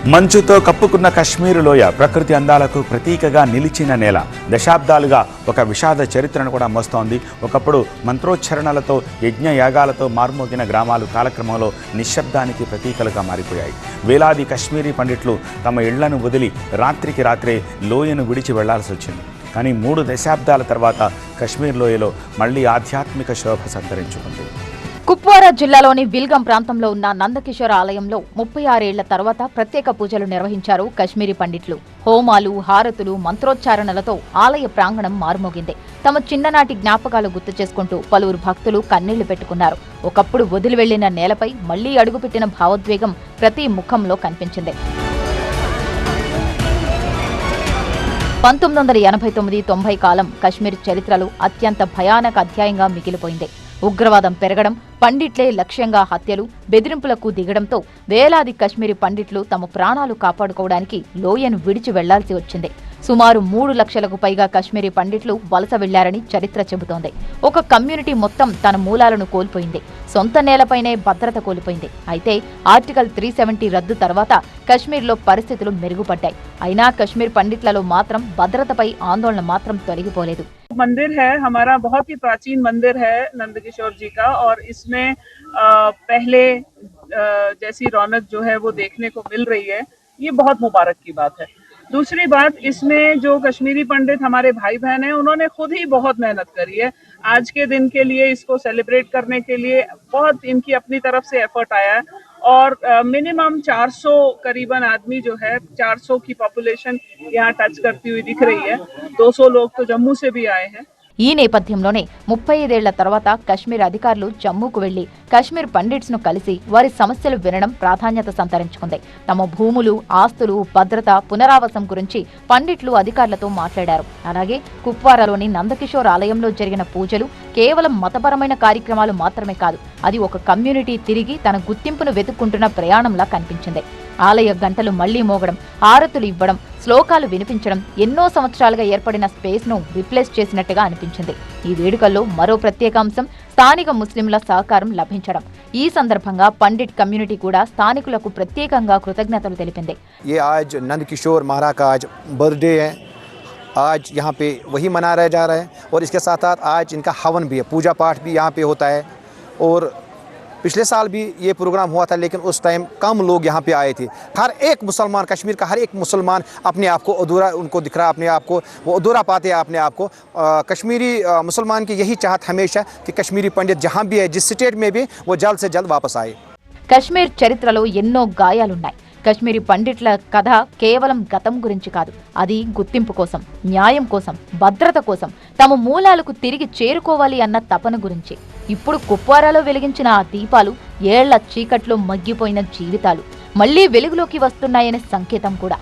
మంచుతో కప్పుకున్న కశ్మీర్ లోయ ప్రకృతి అందాలకు ప్రతీకగా నిలిచిన నేల. దశాబ్దాలుగా ఒక విషాద చరిత్రను కూడా మోస్తోంది. ఒకప్పుడు మంత్రోచ్చరణలతో యజ్ఞయాగాలతో మార్మోగిన గ్రామాలు కాలక్రమంలో నిశ్శబ్దానికి ప్రతీకలుగా మారిపోయాయి. వేలాది కశ్మీరీ పండిట్లు తమ ఇళ్లను వదిలి రాత్రికి రాత్రే లోయను విడిచి వెళ్లాల్సి వచ్చింది. కానీ 3 దశాబ్దాల తర్వాత కశ్మీర్ లోయలో మళ్లీ ఆధ్యాత్మిక శోభ సంతరించుకుంది. కుప్వారా జిల్లాలోని విల్గం ప్రాంతంలో ఉన్న నందకిషోర ఆలయంలో 36 ఏళ్ల తర్వాత ప్రత్యేక పూజలు నిర్వహించారు కశ్మీరీ పండిట్లు. హోమాలు, హారతులు, మంత్రోచ్చారణలతో ఆలయ ప్రాంగణం మారుమోగింది. తమ చిన్ననాటి జ్ఞాపకాలు గుర్తు చేసుకుంటూ పలువురు భక్తులు కన్నీళ్లు పెట్టుకున్నారు. ఒకప్పుడు వదిలి వెళ్లిన నేలపై మళ్లీ అడుగుపెట్టిన భావోద్వేగం ప్రతి ముఖంలో కనిపించింది. 1989-90 కాలం కశ్మీర్ చరిత్రలో అత్యంత భయానక అధ్యాయంగా మిగిలిపోయింది. ఉగ్రవాదం పెరగడం, పండిట్లే లక్ష్యంగా హత్యలు, బెదిరింపులకు దిగడంతో వేలాది కశ్మీరీ పండిట్లు తమ ప్రాణాలు కాపాడుకోవడానికి లోయను విడిచి వెళ్లాల్సి వచ్చింది. సుమారు 3 లక్షలకు పైగా కశ్మీరీ పండిట్లు వలస వెళ్లారని చరిత్ర చెబుతోంది. ఒక కమ్యూనిటీ మొత్తం తన మూలాలను కోల్పోయింది. సొంత నేలపైనే భద్రత కోల్పోయింది. అయితే ఆర్టికల్ 370 రద్దు తర్వాత కశ్మీర్లో పరిస్థితులు మెరుగుపడ్డాయి. అయినా కశ్మీర్ పండిట్లలో మాత్రం భద్రతపై ఆందోళన మాత్రం తొలగిపోలేదు. मंदिर है हमारा, बहुत ही प्राचीन मंदिर है नंदकिशोर जी का, और इसमें पहले जैसी रौनक जो है वो देखने को मिल रही है, ये बहुत मुबारक की बात है। दूसरी बात, इसमें जो कश्मीरी पंडित हमारे भाई बहन हैं, उन्होंने खुद ही बहुत मेहनत करी है। आज के दिन के लिए, इसको सेलिब्रेट करने के लिए बहुत इनकी अपनी तरफ से एफर्ट आया है, और मिनिमम 400 करीबन आदमी जो है, 400 की पॉपुलेशन यहाँ टच करती हुई दिख रही है। 200 लोग तो जम्मू से भी आए हैं। ఈ నేపథ్యంలోనే 35 ఏళ్ల తర్వాత కశ్మీర్ అధికారులు జమ్మూకు వెళ్లి కశ్మీర్ పండిట్స్ ను కలిసి వారి సమస్యలు వినడం ప్రాధాన్యత సంతరించుకుంది. తమ భూములు, ఆస్తులు, భద్రత, పునరావాసం గురించి పండిట్లు అధికారులతో మాట్లాడారు. అలాగే కుప్వారాలోని నందకిషోర్ ఆలయంలో జరిగిన పూజలు కేవలం మతపరమైన కార్యక్రమాలు మాత్రమే కాదు, అది ఒక కమ్యూనిటీ తిరిగి తన గుర్తింపును వెతుక్కుంటున్న ప్రయాణంలా కనిపించింది. ఆలయ గంటలు మళ్లీ మోగడం, హారతులు ఇవ్వడం, శ్లోకాలు వినిపించడం ఎన్నో సంవత్సరాలుగా ఏర్పడిన స్పేస్ ను రిప్లేస్ చేసినట్టుగా అనిపించింది. ఈ వేడుకల్లో మరో ప్రత్యేకాంశం స్థానిక ముస్లింల సహకారం లభించడం. ఈ సందర్భంగా పండిట్ కమ్యూనిటీ కూడా స్థానికులకు ప్రత్యేకంగా కృతజ్ఞతలు తెలిపింది. ये आज नंदकिशोर महाराज का आज बर्थडे है, आज यहाँ पे वही मनाया जा रहा है, और इसके साथ साथ आज इनका हवन भी है, पूजा पाठ भी यहाँ पे होता है। और पिछले साल भी ये प्रोग्राम हुआ था, लेकिन उस टाइम कम लोग यहाँ पे आए थे। हर एक मुसलमान, कश्मीर का हर एक मुसलमान अपने आप को अधूरा उनको दिख रहा, अपने आप को वो अधूरा पाते हैं अपने आप को। कश्मीरी मुसलमान की यही चाहत हमेशा कि कश्मीरी पंडित जहाँ भी है, जिस स्टेट में भी, वो जल्द से जल्द वापस आए। కశ్మీర్ చరిత్రలో ఎన్నో గాయాలున్నాయి. కశ్మీరీ పండిట్ల కథ కేవలం గతం గురించి కాదు, అది గుర్తింపు కోసం, న్యాయం కోసం, భద్రత కోసం, తమ మూలాలకు తిరిగి చేరుకోవాలి అన్న తపన గురించి. ఇప్పుడు కుప్వారాలో వెలిగించిన ఆ దీపాలు ఏళ్ల చీకట్లో మగ్గిపోయిన జీవితాలు మళ్లీ వెలుగులోకి వస్తున్నాయనే సంకేతం కూడా.